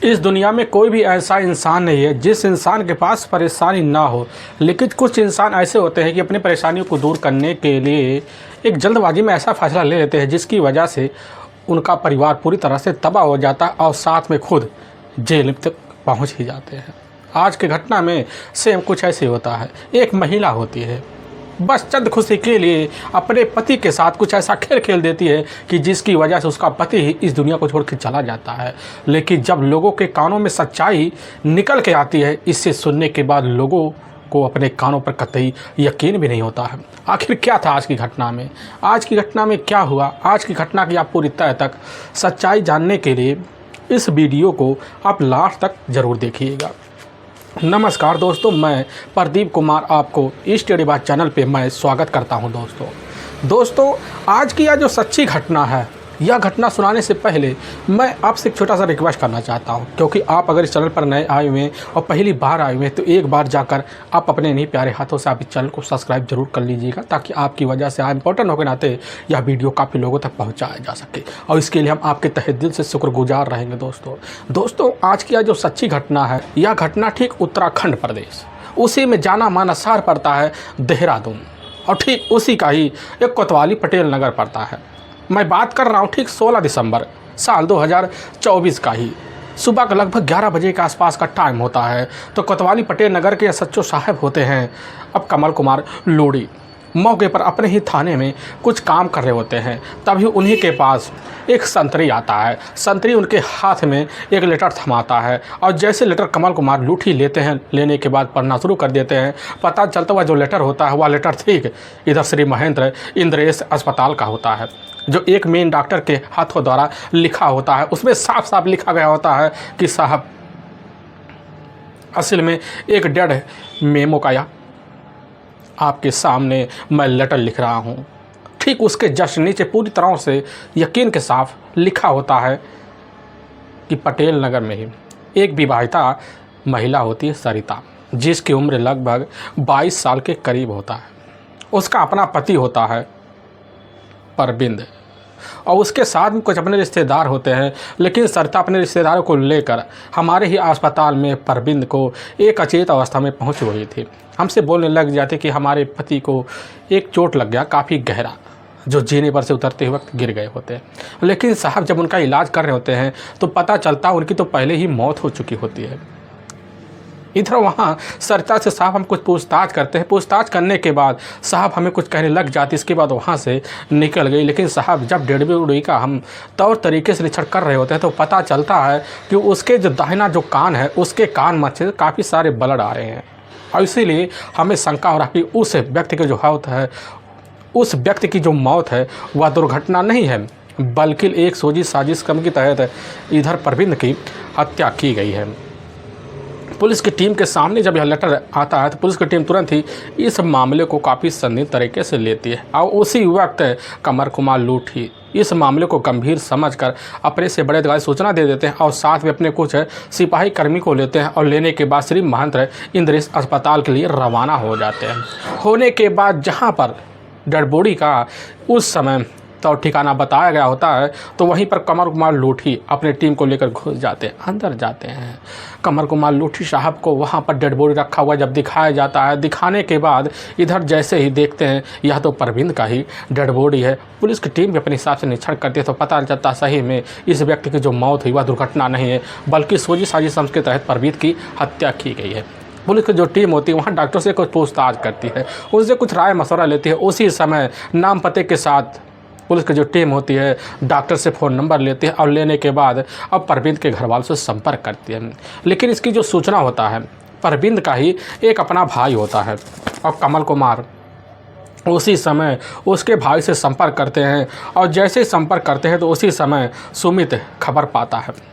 इस दुनिया में कोई भी ऐसा इंसान नहीं है जिस इंसान के पास परेशानी ना हो, लेकिन कुछ इंसान ऐसे होते हैं कि अपनी परेशानियों को दूर करने के लिए एक जल्दबाजी में ऐसा फैसला ले लेते हैं जिसकी वजह से उनका परिवार पूरी तरह से तबाह हो जाता है और साथ में खुद जेल तक पहुंच ही जाते हैं। आज की घटना में सेम कुछ ऐसे होता है। एक महिला होती है, बस चंद खुशी के लिए अपने पति के साथ कुछ ऐसा खेल खेल देती है कि जिसकी वजह से उसका पति ही इस दुनिया को छोड़ के चला जाता है। लेकिन जब लोगों के कानों में सच्चाई निकल के आती है, इससे सुनने के बाद लोगों को अपने कानों पर कतई यकीन भी नहीं होता है। आखिर क्या था आज की घटना में? आज की घटना में क्या हुआ? आज की घटना की आप पूरी तह तक सच्चाई जानने के लिए इस वीडियो को आप लास्ट तक ज़रूर देखिएगा। नमस्कार दोस्तों, मैं प्रदीप कुमार आपको इस टेढ़ी बात चैनल पे मैं स्वागत करता हूं। दोस्तों आज की यह जो सच्ची घटना है, यह घटना सुनाने से पहले मैं आपसे एक छोटा सा रिक्वेस्ट करना चाहता हूं, क्योंकि आप अगर इस चैनल पर नए आए हुए हैं और पहली बार आए हुए हैं तो एक बार जाकर आप अपने इन्हीं प्यारे हाथों से आप इस चैनल को सब्सक्राइब जरूर कर लीजिएगा, ताकि आपकी वजह से इम्पोर्टेंट होने के नाते यह वीडियो काफ़ी लोगों तक पहुँचाया जा सके, और इसके लिए हम आपके तहे दिल से शुक्रगुजार रहेंगे। दोस्तों आज की यह जो सच्ची घटना है, यह घटना ठीक उत्तराखंड प्रदेश, उसी में जाना माना शहर पड़ता है देहरादून, और ठीक उसी का ही एक कोतवाली पटेल नगर पड़ता है। मैं बात कर रहा हूँ ठीक 16 दिसंबर साल 2024 का ही सुबह का लगभग 11 बजे के आसपास का टाइम होता है। तो कोतवाली पटेल नगर के एसएचओ साहब होते हैं अब कमल कुमार लोड़ी, मौके पर अपने ही थाने में कुछ काम कर रहे होते हैं। तभी उन्हीं के पास एक संतरी आता है। संतरी उनके हाथ में एक लेटर थमाता है, और जैसे लेटर कमल कुमार लूठी लेते हैं, लेने के बाद पढ़ना शुरू कर देते हैं। पता चलता हुआ जो लेटर होता है, वह लेटर ठीक इधर श्री महेंद्र इंद्रेश अस्पताल का होता है, जो एक मेन डॉक्टर के हाथों द्वारा लिखा होता है। उसमें साफ साफ लिखा गया होता है कि साहब असल में एक डेड मेमो का या आपके सामने मैं लेटर लिख रहा हूँ। ठीक उसके जस्ट नीचे पूरी तरह से यकीन के साथ लिखा होता है कि पटेल नगर में ही एक विवाहिता महिला होती है सरिता, जिसकी उम्र लगभग 22 साल के करीब होता है। उसका अपना पति होता है परबिंद, और उसके साथ में कुछ अपने रिश्तेदार होते हैं। लेकिन सरिता अपने रिश्तेदारों को लेकर हमारे ही अस्पताल में परबिंद को एक अचेत अवस्था में पहुंच गई थी। हमसे बोलने लग जाते कि हमारे पति को एक चोट लग गया काफ़ी गहरा, जो जीने पर से उतरते वक्त गिर गए होते हैं। लेकिन साहब जब उनका इलाज कर रहे होते हैं तो पता चलता उनकी तो पहले ही मौत हो चुकी होती है। इधर वहाँ सरिता से साहब हम कुछ पूछताछ करते हैं। पूछताछ करने के बाद साहब हमें कुछ कहने लग जाती, इसके बाद वहाँ से निकल गई। लेकिन साहब जब डेड बॉडी का हम तौर तरीके से निरीक्षण कर रहे होते हैं तो पता चलता है कि उसके जो दाहिना जो कान है, उसके कान में से काफ़ी सारे ब्लड आ रहे हैं, और इसीलिए हमें शंका हो रहा कि उस व्यक्ति की जो मौत है, उस व्यक्ति की जो मौत है वह दुर्घटना नहीं है, बल्कि एक सोजी साजिश क्रम के तहत इधर परबिंद की हत्या की गई है। पुलिस की टीम के सामने जब यह लेटर आता है तो पुलिस की टीम तुरंत ही इस मामले को काफ़ी संदिग्ध तरीके से लेती है, और उसी वक्त कमल कुमार लोड़ी इस मामले को गंभीर समझकर अपने से बड़े अधिकारी सूचना दे देते हैं, और साथ में अपने कुछ सिपाही कर्मी को लेते हैं, और लेने के बाद श्री महेंद्र इंद्रेश अस्पताल के लिए रवाना हो जाते हैं। होने के बाद जहाँ पर डेड बॉडी का उस समय तो ठिकाना बताया गया होता है, तो वहीं पर कमल कुमार लोड़ी अपने टीम को लेकर घुस जाते हैं, अंदर जाते हैं। कमल कुमार लोड़ी साहब को वहाँ पर डेड बॉडी रखा हुआ जब दिखाया जाता है, दिखाने के बाद इधर जैसे ही देखते हैं यह तो परबिंद का ही डेड बॉडी है। पुलिस की टीम भी अपने हिसाब से निरीक्षण करती है तो पता चलता सही में इस व्यक्ति की जो मौत हुई वह दुर्घटना नहीं है, बल्कि सोजी साजिश के तहत परबिंद की हत्या की गई है। पुलिस की जो टीम होती है वहाँ डॉक्टर से कुछ पूछताछ करती है, उससे कुछ राय मशवरा लेती है। उसी समय नाम पते के साथ पुलिस की जो टीम होती है डॉक्टर से फ़ोन नंबर लेती है, और लेने के बाद अब परबिंद के घर वालों से संपर्क करती है। लेकिन इसकी जो सूचना होता है, परबिंद का ही एक अपना भाई होता है, और कमल कुमार उसी समय उसके भाई से संपर्क करते हैं, और जैसे ही संपर्क करते हैं तो उसी समय सुमित खबर पाता है।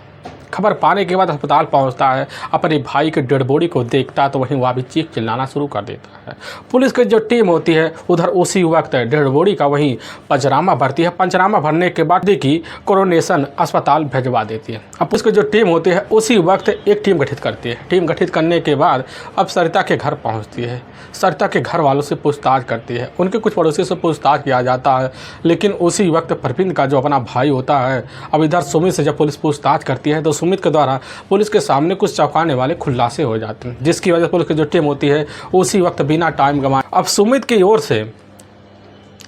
खबर पाने के बाद अस्पताल पहुंचता है, अपने भाई के डेड बॉडी को देखता है तो वहीं वह भी चीख चिल्लाना शुरू कर देता है। पुलिस की जो टीम होती है उधर उसी वक्त डेड बॉडी का वहीं पंचनामा भरती है। पंचनामा भरने के बाद की कोरोनेशन अस्पताल भिजवा देती है। अब पुलिस की जो टीम होती है उसी वक्त एक टीम गठित करती है। टीम गठित करने के बाद अब सरिता के घर पहुँचती है। सरिता के घर वालों से पूछताछ करती है, उनके कुछ पड़ोसी से पूछताछ किया जाता है। लेकिन उसी वक्त परबिंद का जो अपना भाई होता है, अब इधर सुमित से जब पुलिस पूछताछ करती है तो सुमित सुमित के द्वारा पुलिस के सामने कुछ चौंकाने वाले खुलासे हो जाते हैं, जिसकी वजह से पुलिस की जो टीम होती है उसी वक्त बिना टाइम गंवाए अब सुमित की ओर से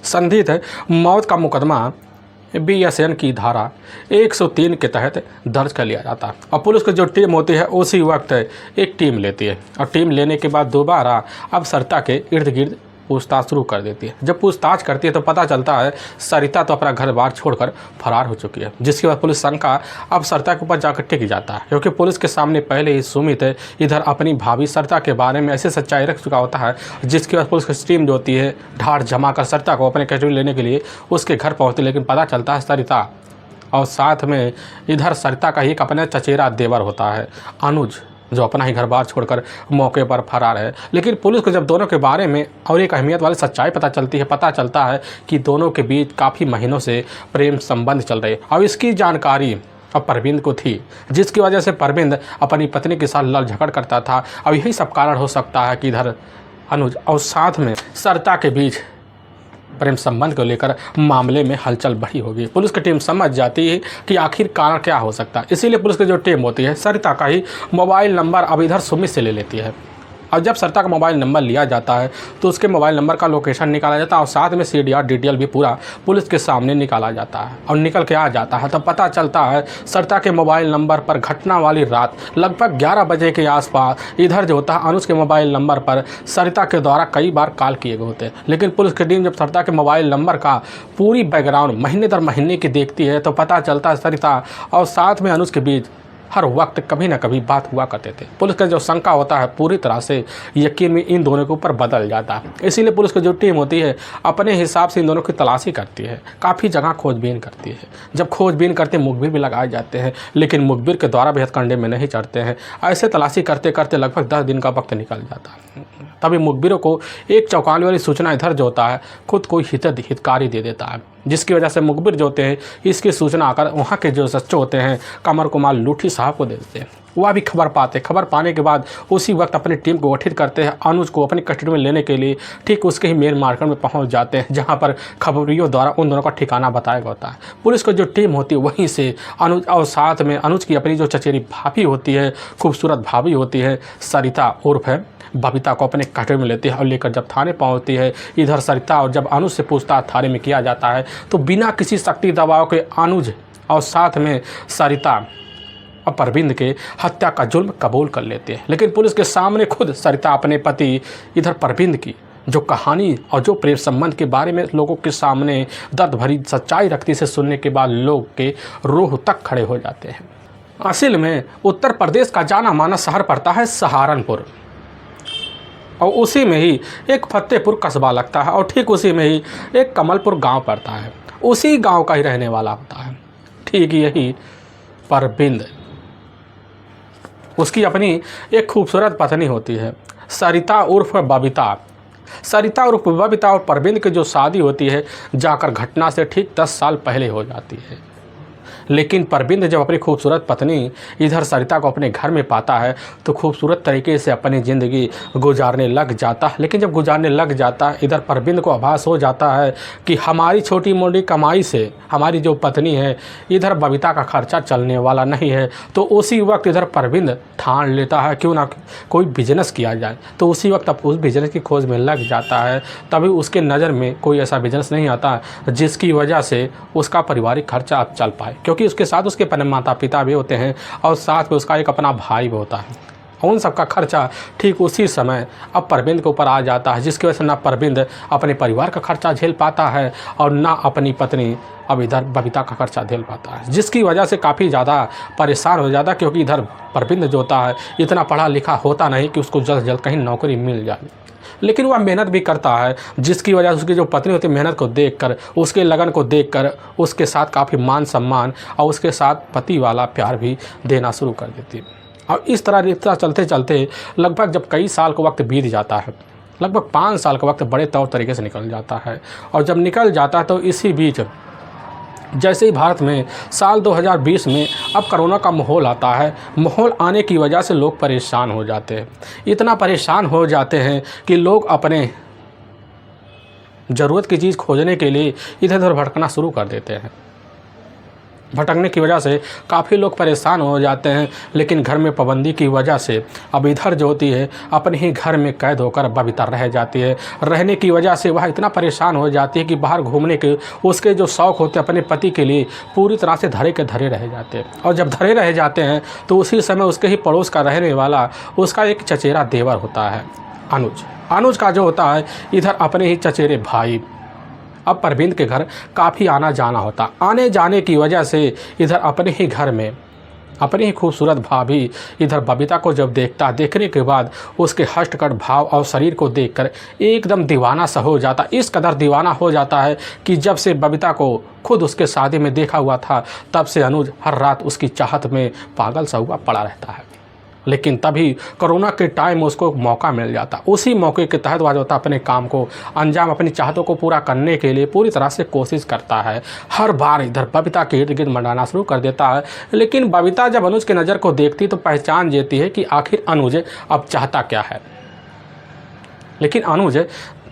संदिग्ध है मौत का मुकदमा BSN की धारा 103 के तहत दर्ज कर लिया जाता है। और पुलिस की जो टीम होती है उसी वक्त एक टीम लेती है और टीम लेने के बाद दोबारा अब सरिता के इर्द गिर्द पूछताछ शुरू कर देती है। जब पूछताछ करती है तो पता चलता है सरिता तो अपना घर बार छोड़कर फरार हो चुकी है, जिसके बाद पुलिस शंका अब सरिता के ऊपर जाकर टिक जाता है, क्योंकि पुलिस के सामने पहले ही सुमित इधर अपनी भाभी सरिता के बारे में ऐसे सच्चाई रख चुका होता है, जिसके बाद पुलिस की टीम जो होती है ढाढ़ जमा कर सरिता को अपने कस्टडी लेने के लिए उसके घर पहुँचती, लेकिन पता चलता है सरिता और साथ में इधर सरिता का ही एक अपना चचेरा देवर होता है अनुज, जो अपना ही घर बार छोड़कर मौके पर फरार है। लेकिन पुलिस को जब दोनों के बारे में और एक अहमियत वाली सच्चाई पता चलता है कि दोनों के बीच काफ़ी महीनों से प्रेम संबंध चल रहे और इसकी जानकारी अब परविंद को थी, जिसकी वजह से परविंद अपनी पत्नी के साथ लड़ झगड़ करता था। और यही सब कारण हो सकता है कि इधर अनुज और साथ में सरिता के बीच प्रेम संबंध को लेकर मामले में हलचल बढ़ी होगी। पुलिस की टीम समझ जाती है कि आखिर कारण क्या हो सकता है, इसीलिए पुलिस की जो टीम होती है सरिता का ही मोबाइल नंबर अब इधर सुमित से ले लेती है। और जब सरिता का मोबाइल नंबर लिया जाता है तो उसके मोबाइल नंबर का लोकेशन निकाला जाता है और साथ में CDR डिटेल भी पूरा पुलिस के सामने निकाला जाता है। और निकल के आ जाता है तो पता चलता है सरिता के मोबाइल नंबर पर घटना वाली रात लगभग 11 बजे के आसपास इधर जो होता है अनुज के मोबाइल नंबर पर सरिता के द्वारा कई बार कॉल किए गए होते हैं। लेकिन पुलिस की टीम जब सरिता के मोबाइल नंबर का पूरी बैकग्राउंड महीने दर महीने की देखती है तो पता चलता है सरिता और साथ में अनुज के बीच हर वक्त कभी ना कभी बात हुआ करते थे। पुलिस का जो शंका होता है पूरी तरह से यकीन में इन दोनों के ऊपर बदल जाता है। इसीलिए पुलिस की जो टीम होती है अपने हिसाब से इन दोनों की तलाशी करती है, काफ़ी जगह खोजबीन करती है। जब खोजबीन करते मुखबिर भी लगाए जाते हैं, लेकिन मुखबिर के द्वारा भी हथकंडे में नहीं चढ़ते हैं। ऐसे तलाशी करते करते लगभग 10 दिन का वक्त निकल जाता है। तभी मुखबिरों को एक चौंकाने वाली सूचना इधर जो होता है खुद को हितकारी दे देता है, जिसकी वजह से मुखबिर जो होते हैं इसकी सूचना आकर वहाँ के जो सच्चे होते हैं कमर कुमार लूठी साहब को दे देते हैं। वह भी खबर पाने के बाद उसी वक्त अपनी टीम को गठित करते हैं। अनुज को अपनी कस्टडी में लेने के लिए ठीक उसके ही मेन मार्केट में पहुंच जाते हैं, जहां पर खबरियों द्वारा उन दोनों का ठिकाना बताया गया होता है। पुलिस की जो टीम होती है वहीं से अनुज और साथ में अनुज की अपनी जो चचेरी भाभी होती है, खूबसूरत भाभी होती है सरिता उर्फ है बबीता को अपने कस्टडी में लेती है और लेकर जब थाने पहुंचती है इधर सरिता। और जब अनुज से पूछताछ थाने में किया जाता है तो बिना किसी शक्ति दबाव के अनुज और साथ में सरिता और परविंद के हत्या का जुर्म कबूल कर लेते हैं। लेकिन पुलिस के सामने खुद सरिता अपने पति इधर परविंद की जो कहानी और जो प्रेम संबंध के बारे में लोगों के सामने दर्द भरी सच्चाई रखती से सुनने के बाद लोग के रूह तक खड़े हो जाते हैं। असल में उत्तर प्रदेश का जाना माना शहर पड़ता है सहारनपुर और उसी में ही एक फतेहपुर कस्बा लगता है और ठीक उसी में ही एक कमलपुर गांव पड़ता है। उसी गांव का ही रहने वाला होता है ठीक यही परविंद। उसकी अपनी एक खूबसूरत पत्नी होती है सरिता उर्फ बबीता। सरिता उर्फ बबीता और परविंद की जो शादी होती है जाकर घटना से ठीक 10 साल पहले हो जाती है। लेकिन परविंद जब अपनी खूबसूरत पत्नी इधर सरिता को अपने घर में पाता है तो खूबसूरत तरीके से अपनी ज़िंदगी गुजारने लग जाता है। लेकिन जब गुजारने लग जाता है इधर परविंद को आभास हो जाता है कि हमारी छोटी मोटी कमाई से हमारी जो पत्नी है इधर बबीता का खर्चा चलने वाला नहीं है। तो उसी वक्त इधर परविंद ठान लेता है क्यों ना कोई बिजनेस किया जाए। तो उसी वक्त अब उस बिजनेस की खोज में लग जाता है। तभी उसके नज़र में कोई ऐसा बिजनेस नहीं आता जिसकी वजह से उसका पारिवारिक खर्चा अब चल पाए, क्योंकि उसके साथ उसके अपने माता पिता भी होते हैं और साथ में उसका एक अपना भाई भी होता है। उन सबका खर्चा ठीक उसी समय अब परविंद के ऊपर आ जाता है, जिसकी वजह से ना परविंद अपने परिवार का खर्चा झेल पाता है और ना अपनी पत्नी अब इधर बबीता का खर्चा झेल पाता है, जिसकी वजह से काफ़ी ज़्यादा परेशान हो जाता है। क्योंकि इधर परविंद जो होता है इतना पढ़ा लिखा होता नहीं कि उसको जल्द से जल्द कहीं नौकरी मिल जाए, लेकिन वह मेहनत भी करता है, जिसकी वजह से उसकी जो पत्नी होती है मेहनत को देखकर उसके लगन को देखकर उसके साथ काफ़ी मान सम्मान और उसके साथ पति वाला प्यार भी देना शुरू कर देती है। और इस तरह रिश्ता चलते चलते लगभग जब कई साल का वक्त बीत जाता है, लगभग 5 साल का वक्त बड़े तौर तरीके से निकल जाता है। और जब निकल जाता है तो इसी बीच जैसे ही भारत में साल 2020 में अब कोरोना का माहौल आता है, माहौल आने की वजह से लोग परेशान हो जाते हैं। इतना परेशान हो जाते हैं कि लोग अपने ज़रूरत की चीज़ खोजने के लिए इधर उधर भटकना शुरू कर देते हैं। भटकने की वजह से काफ़ी लोग परेशान हो जाते हैं। लेकिन घर में पाबंदी की वजह से अब इधर जो होती है अपने ही घर में कैद होकर बबीता रह जाती है। रहने की वजह से वह इतना परेशान हो जाती है कि बाहर घूमने के उसके जो शौक़ होते हैं अपने पति के लिए पूरी तरह से धरे के धरे रह जाते हैं। और जब धरे रह जाते हैं तो उसी समय उसके ही पड़ोस का रहने वाला उसका एक चचेरा देवर होता है अनुज का जो होता है इधर अपने ही चचेरे भाई। अब परवीन के घर काफ़ी आना जाना होता। आने जाने की वजह से इधर अपने ही घर में अपनी ही खूबसूरत भाभी इधर बबीता को जब देखने के बाद उसके हष्टकट भाव और शरीर को देखकर एकदम दीवाना सा हो जाता। इस कदर दीवाना हो जाता है कि जब से बबीता को खुद उसके शादी में देखा हुआ था तब से अनुज हर रात उसकी चाहत में पागल सा हुआ पड़ा रहता है। लेकिन तभी कोरोना के टाइम उसको मौका मिल जाता। उसी मौके के तहत वह होता अपने काम को अंजाम अपनी चाहतों को पूरा करने के लिए पूरी तरह से कोशिश करता है। हर बार इधर बबीता के इर्द गिर्द मंडराना शुरू कर देता है। लेकिन बबीता जब अनुज की नज़र को देखती तो पहचान लेती है कि आखिर अनुज अब चाहता क्या है। लेकिन अनुज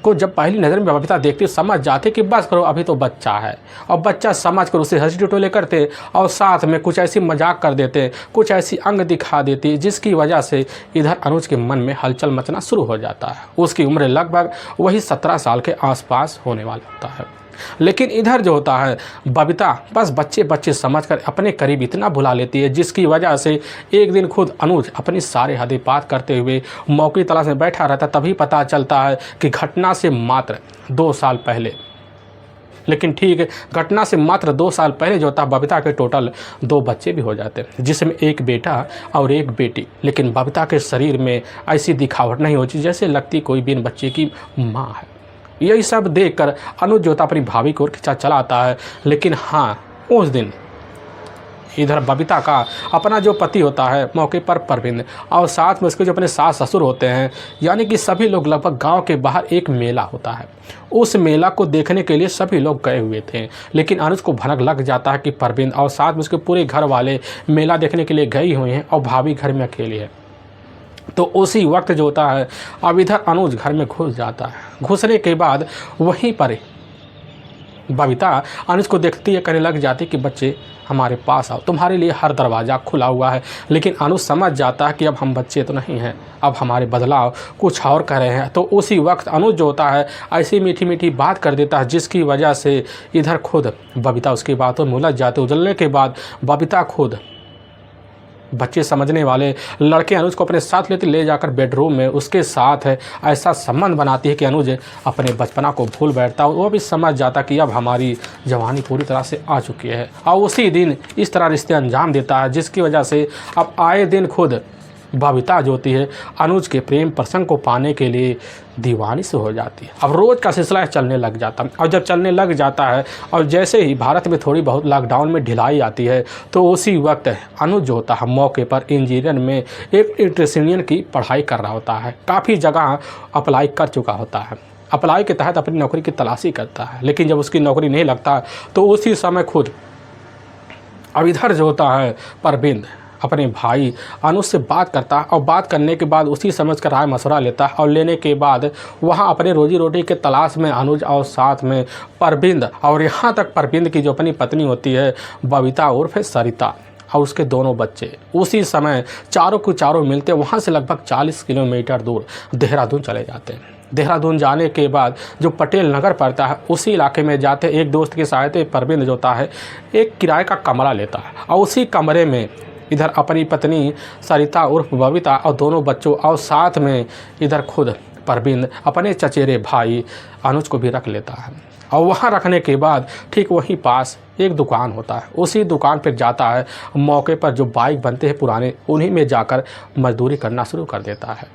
को जब पहली नज़र में बबीता देखती समझ जाते कि बस करो अभी तो बच्चा है, और बच्चा समझ कर उसे हंसी ठिठोले करते और साथ में कुछ ऐसी मजाक कर देते, कुछ ऐसी अंग दिखा देती जिसकी वजह से इधर अनुज के मन में हलचल मचना शुरू हो जाता है। उसकी उम्र लगभग वही 17 साल के आसपास होने वाला होता है। लेकिन इधर जो होता है बबीता बस बच्चे समझकर अपने करीब इतना बुला लेती है जिसकी वजह से एक दिन खुद अनुज अपनी सारे हदें पार करते हुए मौके तलाश में बैठा रहता। तभी पता चलता है कि घटना से मात्र 2 साल पहले, लेकिन ठीक घटना से मात्र 2 साल पहले जो था बबीता के टोटल 2 बच्चे भी हो जाते हैं, जिसमें एक बेटा और एक बेटी। लेकिन बबीता के शरीर में ऐसी दिखावट नहीं होती जैसे लगती कोई बिन बच्चे की माँ है। यही सब देखकर अनुज जो था अपनी भाभी को खींचा चला आता है। लेकिन हाँ, उस दिन इधर बबीता का अपना जो पति होता है मौके पर परवीन और साथ में उसके जो अपने सास ससुर होते हैं, यानी कि सभी लोग लगभग गांव के बाहर एक मेला होता है, उस मेला को देखने के लिए सभी लोग गए हुए थे। लेकिन अनुज को भनक लग जाता है कि परवीन और साथ में उसके पूरे घर वाले मेला देखने के लिए गए हुए हैं और भाभी घर में अकेली है। तो उसी वक्त जो होता है अब इधर अनुज घर में घुस जाता है। घुसने के बाद वहीं पर बबीता अनुज को देखती है, कहने लग जाती कि बच्चे हमारे पास आओ, तुम्हारे लिए हर दरवाज़ा खुला हुआ है। लेकिन अनुज समझ जाता है कि अब हम बच्चे तो नहीं हैं, अब हमारे बदलाव कुछ और कर रहे हैं। तो उसी वक्त अनुज जो होता है ऐसी मीठी मीठी बात कर देता है जिसकी वजह से इधर खुद बबीता उसकी बातों में उलझ जाते। उजलने के बाद बबीता खुद बच्चे समझने वाले लड़के अनुज को अपने साथ ले जाकर बेडरूम में उसके साथ ऐसा संबंध बनाती है कि अनुज अपने बचपना को भूल बैठता है। वो भी समझ जाता कि अब हमारी जवानी पूरी तरह से आ चुकी है, और उसी दिन इस तरह रिश्ते अंजाम देता है जिसकी वजह से अब आए दिन खुद बबीता जो होती है अनुज के प्रेम प्रसंग को पाने के लिए दीवानी से हो जाती है। अब रोज़ का सिलसिला चलने लग जाता है, और जब चलने लग जाता है और जैसे ही भारत में थोड़ी बहुत लॉकडाउन में ढिलाई आती है तो उसी वक्त अनुज जो होता है मौके पर इंजीनियर में एक इलेक्ट्रीशियन की पढ़ाई कर रहा होता है। काफ़ी जगह अप्लाई कर चुका होता है, अप्लाई के तहत अपनी नौकरी की तलाशी करता है। लेकिन जब उसकी नौकरी नहीं लगता तो उसी समय खुद अब इधर जो होता है परवीन अपने भाई अनुज से बात करता है, और बात करने के बाद उसी समझ कर राय मशवरा लेता है, और लेने के बाद वहाँ अपने रोजी रोटी के तलाश में अनुज और साथ में परवीन, और यहाँ तक परवीन की जो अपनी पत्नी होती है बबीता उर्फ सरिता और उसके दोनों बच्चे उसी समय चारों को चारों मिलते वहाँ से लगभग 40 किलोमीटर दूर देहरादून चले जाते हैं। देहरादून जाने के बाद जो पटेल नगर पड़ता है उसी इलाके में जाते एक दोस्त की सहायता परवीन जो होता है एक किराए का कमरा लेता है, और उसी कमरे में इधर अपनी पत्नी सरिता उर्फ बबीता और दोनों बच्चों और साथ में इधर खुद परवीन अपने चचेरे भाई अनुज को भी रख लेता है। और वहाँ रखने के बाद ठीक वहीं पास एक दुकान होता है, उसी दुकान पर जाता है। मौके पर जो बाइक बनते हैं पुराने उन्हीं में जाकर मजदूरी करना शुरू कर देता है,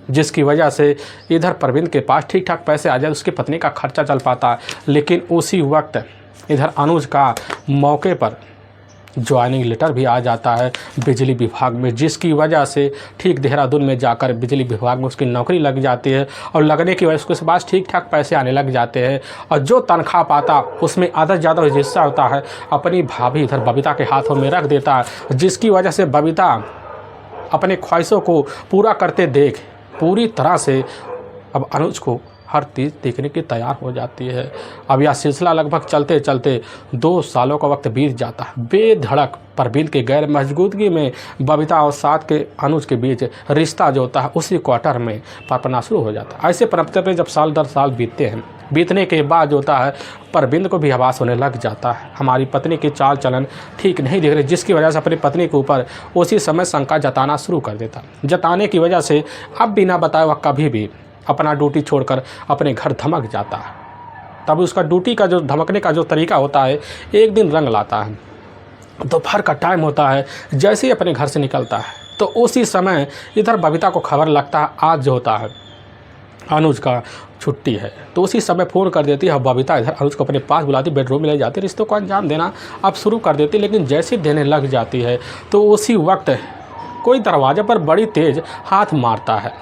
जिसकी वजह से इधर परवीन के पास ठीक ठाक पैसे आ जाए, उसकी पत्नी का खर्चा चल पाता है। लेकिन उसी वक्त इधर अनुज का मौके पर ज्वाइनिंग लेटर भी आ जाता है बिजली विभाग में, जिसकी वजह से ठीक देहरादून में जाकर बिजली विभाग में उसकी नौकरी लग जाती है। और लगने की वजह से उसके पास ठीक ठाक पैसे आने लग जाते हैं, और जो तनख्वाह पाता उसमें आधा ज़्यादा हिस्सा होता है अपनी भाभी इधर बबीता के हाथों में रख देता है, जिसकी वजह से बबीता अपने ख्वाहिशों को पूरा करते देख पूरी तरह से अब अनुज को हर चीज़ देखने की तैयार हो जाती है। अब यह सिलसिला लगभग चलते चलते 2 सालों का वक्त बीत जाता है। बेधड़क परवीन की गैर मौजूदगी में बबीता और साथ के अनुज के बीच रिश्ता जो होता है उसी क्वार्टर में पनपना शुरू हो जाता है। ऐसे पनपते जब साल दर साल बीतते हैं, बीतने के बाद जो होता है परवीन को भी आभास होने लग जाता है हमारी पत्नी की चाल चलन ठीक नहीं दिख रही, जिसकी वजह से अपनी पत्नी के ऊपर उसी समय शंका जताना शुरू कर देता। जताने की वजह से अब बिना बताए वह कभी भी अपना ड्यूटी छोड़कर अपने घर धमक जाता है। तब उसका ड्यूटी का जो धमकने का जो तरीका होता है एक दिन रंग लाता है। दोपहर का टाइम होता है, जैसे ही अपने घर से निकलता है तो उसी समय इधर बबीता को खबर लगता है आज जो होता है अनुज का छुट्टी है। तो उसी समय फ़ोन कर देती है बबीता, इधर अनुज को अपने पास बुलाती, बेडरूम में ले जाती, रिश्तों को अंजाम देना अब शुरू कर देती। लेकिन जैसे देने लग जाती है तो उसी वक्त कोई दरवाजे पर बड़ी तेज़ हाथ मारता है।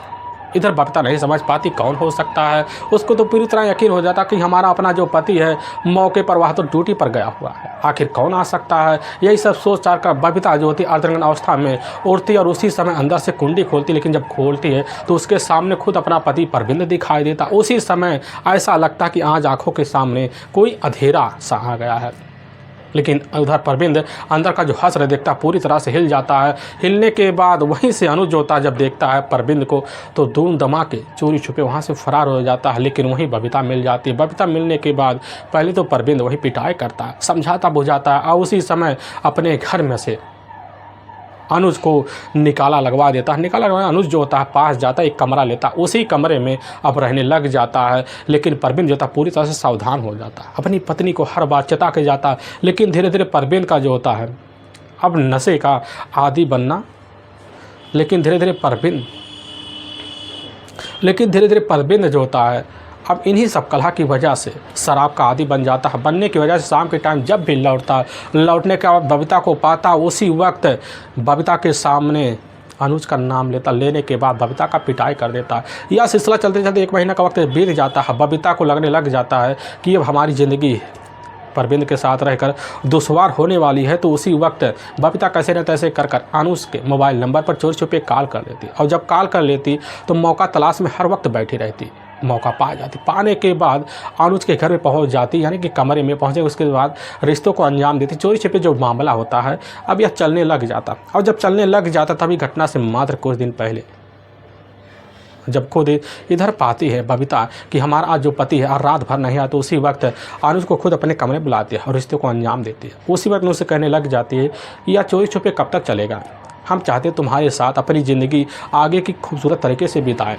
इधर बबीता नहीं समझ पाती कौन हो सकता है। उसको तो पूरी तरह यकीन हो जाता कि हमारा अपना जो पति है मौके पर वह तो ड्यूटी पर गया हुआ है, आखिर कौन आ सकता है। यही सब सोच चार कर बबीता जो होती अर्धनग्न अवस्था में उड़ती और उसी समय अंदर से कुंडी खोलती। लेकिन जब खोलती है तो उसके सामने खुद अपना पति परविंद दिखाई देता। उसी समय ऐसा लगता कि आज आंखों के सामने कोई अंधेरा सा आ गया है। लेकिन उधर परविंद अंदर का जो हश्र देखता पूरी तरह से हिल जाता है। हिलने के बाद वहीं से अनुज होता जब देखता है परविंद को तो धूम धमाके चोरी छुपे वहाँ से फरार हो जाता है। लेकिन वहीं बबीता मिल जाती है। बबीता मिलने के बाद पहले तो परविंद वहीं पिटाई करता है, समझाता बुझाता है और उसी समय अपने घर में से अनुज को निकाला लगवा देता है। निकाला लगवा अनुज जो होता है पास जाता है, एक कमरा लेता, उसी कमरे में अब रहने लग जाता है। लेकिन परवीन जो होता है पूरी तरह से सावधान हो जाता है, अपनी पत्नी को हर बार चेता के जाता है। लेकिन धीरे धीरे परवीन का जो होता है अब नशे का आदी बनना, लेकिन धीरे धीरे परवीन जो होता है अब इन्हीं सब कलह की वजह से शराब का आदी बन जाता है। बनने की वजह से शाम के टाइम जब भी लौटता, लौटने के बाद बबीता को पाता, उसी वक्त बबीता के सामने अनुज का नाम लेता। लेने के बाद बबीता का पिटाई कर देता। यह सिलसिला चलते चलते 1 महीना का वक्त बीत जाता है। बबीता को लगने लग जाता है कि अब हमारी ज़िंदगी परविंद के साथ रहकर दुश्वार होने वाली है। तो उसी वक्त बबीता कैसे न तैसे कर अनुज के मोबाइल नंबर पर चोरी छुपे कॉल कर लेती। और जब कॉल कर लेती तो मौका तलाश में हर वक्त बैठी रहती। मौका पा जाती। पाने के बाद अनुज के घर में पहुंच जाती, यानी कि कमरे में पहुंचे। उसके बाद रिश्तों को अंजाम देती। चोरी छिपे जो मामला होता है अब यह चलने लग जाता। और जब चलने लग जाता तभी घटना से मात्र कुछ दिन पहले जब खुद इधर पाती है बबीता कि हमारा आज जो पति है और रात भर नहीं आया, तो उसी वक्त अनुज को खुद अपने कमरे बुलाती है और रिश्ते को अंजाम देती है। उसी वक्त उनसे कहने लग जाती है यह चोरी छुपे कब तक चलेगा, हम चाहते तुम्हारे साथ अपनी ज़िंदगी आगे की खूबसूरत तरीके से बिताएं।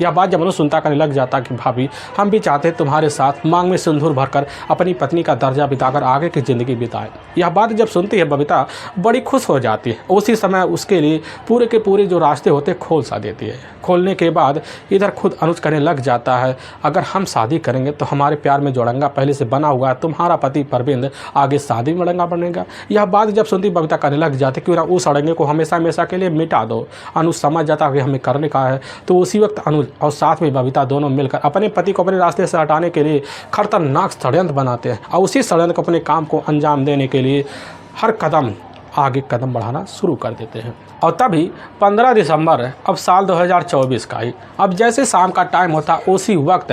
यह बात जब अनुज सुनता करने लग जाता कि भाभी हम भी चाहते हैं तुम्हारे साथ मांग में सिंदूर भरकर अपनी पत्नी का दर्जा बिताकर आगे की ज़िंदगी बिताए। यह बात जब सुनती है बबीता बड़ी खुश हो जाती है। उसी समय उसके लिए पूरे के पूरे जो रास्ते होते खोल सा देती है। खोलने के बाद इधर खुद अनुज करने लग जाता है अगर हम शादी करेंगे तो हमारे प्यार में जोड़ंगा पहले से बना हुआ है, तुम्हारा पति परविंद आगे शादी में अड़ंगा बनेगा। यह बात जब सुनती बबीता करने लग जाती क्यों ना उस अड़ंगे को हमेशा हमेशा के लिए मिटा दो। अनुज समझ जाता कि हमें करने का है। तो उसी वक्त अनुज और साथ में बबीता दोनों मिलकर अपने पति को अपने रास्ते से हटाने के लिए खतरनाक षड्यंत्र बनाते हैं और उसी षड्यंत्र को अपने काम को अंजाम देने के लिए हर कदम आगे कदम बढ़ाना शुरू कर देते हैं। और तभी 15 दिसंबर अब साल 2024 का ही अब जैसे शाम का टाइम होता उसी वक्त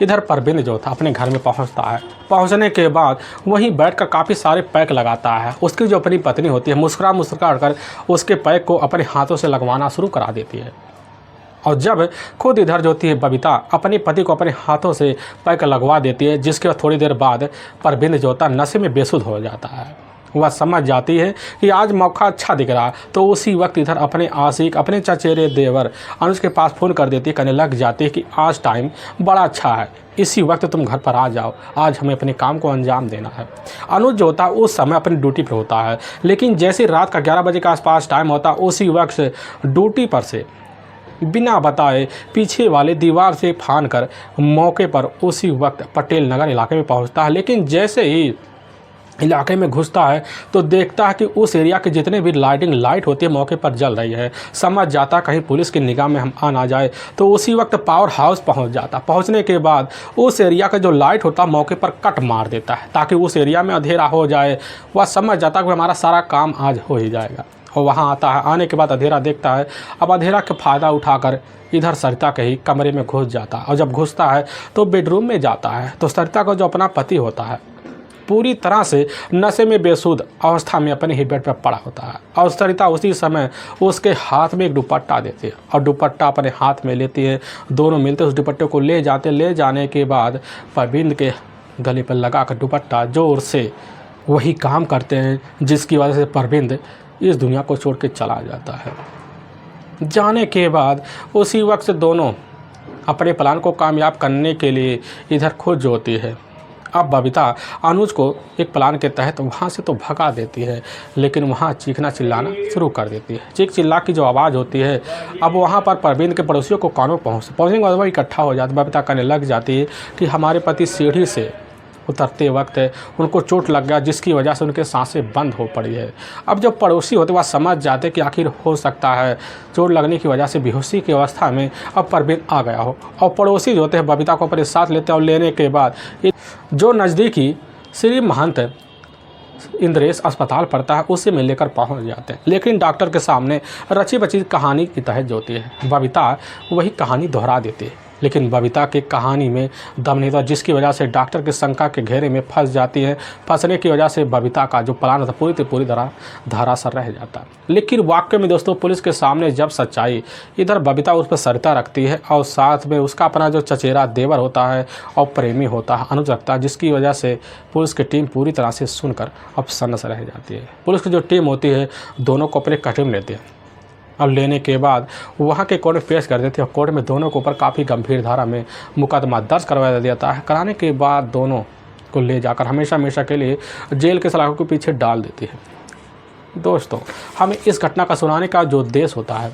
इधर परवीन जो था अपने घर में पहुंचता है। पहुंचने के बाद वहीं बैठकर काफ़ी सारे पैक लगाता है। उसकी जो अपनी पत्नी होती है मुस्कुरा कर उसके पैक को अपने हाथों से लगवाना शुरू करा देती है। और जब खुद इधर जो होती है बबीता अपने पति को अपने हाथों से पैक लगवा देती है, जिसके बाद थोड़ी देर बाद परवीन जो होता नशे में बेसुध हो जाता है। वह समझ जाती है कि आज मौका अच्छा दिख रहा। तो उसी वक्त इधर अपने आशिक अपने चचेरे देवर अनुज के पास फ़ोन कर देती है, कहने लग जाती है कि आज टाइम बड़ा अच्छा है, इसी वक्त तुम घर पर आ जाओ, आज हमें अपने काम को अंजाम देना है। अनुज जो होता है उस समय अपनी ड्यूटी पर होता है। लेकिन जैसे रात का 11 बजे के आसपास टाइम होता उसी वक्त ड्यूटी पर से बिना बताए पीछे वाले दीवार से फान कर मौके पर उसी वक्त पटेल नगर इलाके में पहुंचता है। लेकिन जैसे ही इलाके में घुसता है तो देखता है कि उस एरिया के जितने भी लाइट होती है मौके पर जल रही है। समझ जाता कहीं पुलिस की निगाह में हम आ ना जाए। तो उसी वक्त पावर हाउस पहुंच जाता। पहुंचने के बाद उस एरिया का जो लाइट होता है मौके पर कट मार देता है ताकि उस एरिया में अंधेरा हो जाए। वह समझ जाता कि हमारा सारा काम आज हो ही जाएगा। और वहाँ आता है। आने के बाद अंधेरा देखता है। अब अंधेरा का फ़ायदा उठाकर इधर सरिता के ही कमरे में घुस जाता है, और जब घुसता है तो बेडरूम में जाता है तो सरिता का जो अपना पति होता है पूरी तरह से नशे में बेसुध अवस्था में अपने ही बेड पर पड़ा होता है। और सरिता उसी समय उसके हाथ में एक दुपट्टा देती है और दुपट्टा अपने हाथ में लेती है। दोनों मिलते उस दुपट्टे को ले जाते। ले जाने के बाद परवीन के गले पर लगा कर दुपट्टा जोर से वही काम करते हैं जिसकी वजह से परवीन इस दुनिया को छोड़ के चला जाता है। जाने के बाद उसी वक्त से दोनों अपने प्लान को कामयाब करने के लिए इधर खोज होती है। अब बबीता अनुज को एक प्लान के तहत वहाँ से तो भगा देती है, लेकिन वहाँ चीखना चिल्लाना शुरू कर देती है। चीख चिल्ला की जो आवाज़ होती है, अब वहाँ पर परवीन के पड़ोसियों को कानों पहुँचने के बाद वो इकट्ठा हो जाते। बबीता कहने लग जाती है कि हमारे पति सीढ़ी से उतरते वक्त उनको चोट लग गया, जिसकी वजह से उनके सांसें बंद हो पड़ी है। अब जब पड़ोसी होते वह समझ जाते कि आखिर हो सकता है चोट लगने की वजह से बेहोशी की अवस्था में अब परवीन आ गया हो, और पड़ोसी जो होते हैं बबीता को अपने साथ लेते हैं और लेने के बाद जो नज़दीकी श्री महंत इंद्रेश अस्पताल पड़ता है उसे में लेकर पहुँच जाते हैं। लेकिन डॉक्टर के सामने रची बची कहानी की तहत जो होती है बबीता वही कहानी दोहरा देती है, लेकिन बबीता की कहानी में दम नहीं था, जिसकी वजह से डॉक्टर के शंका के घेरे में फंस जाती है। फंसने की वजह से बबीता का जो प्लान था पूरी तरह धराशायी रह जाता है। लेकिन वाकई में दोस्तों पुलिस के सामने जब सच्चाई इधर बबीता उस पर सरिता रखती है और साथ में उसका अपना जो चचेरा देवर होता है और प्रेमी होता है अनुज रखता है, जिसकी वजह से पुलिस की टीम पूरी तरह से सुनकर अब सन्न रह जाती है। पुलिस की जो टीम होती है दोनों को अपने कस्टडी में लेती है और लेने के बाद वहाँ के कोर्ट में पेश कर देते हैं। कोर्ट में दोनों के ऊपर काफ़ी गंभीर धारा में मुकदमा दर्ज करवा दिया जाता है। कराने के बाद दोनों को ले जाकर हमेशा के लिए जेल के सलाखों के पीछे डाल देती है। दोस्तों हमें इस घटना का सुनाने का जो उद्देश्य होता है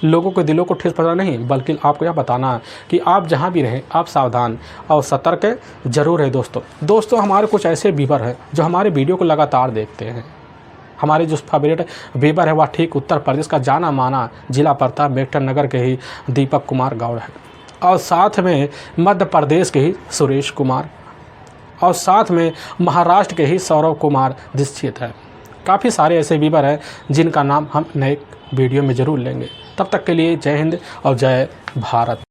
लोगों के दिलों को ठेस पहुंचाना नहीं, बल्कि आपको यह बताना कि आप जहाँ भी रहें आप सावधान और सतर्क जरूर है। दोस्तों हमारे कुछ ऐसे व्यूअर हैं जो हमारे वीडियो को लगातार देखते हैं। हमारे जो फेवरेट व्यूअर है वह ठीक उत्तर प्रदेश का जाना माना जिला पड़ता मेरठ नगर के ही दीपक कुमार गौड़ है, और साथ में मध्य प्रदेश के ही सुरेश कुमार, और साथ में महाराष्ट्र के ही सौरव कुमार दीक्षित है। काफ़ी सारे ऐसे व्यूअर हैं जिनका नाम हम नए वीडियो में ज़रूर लेंगे। तब तक के लिए जय हिंद और जय भारत।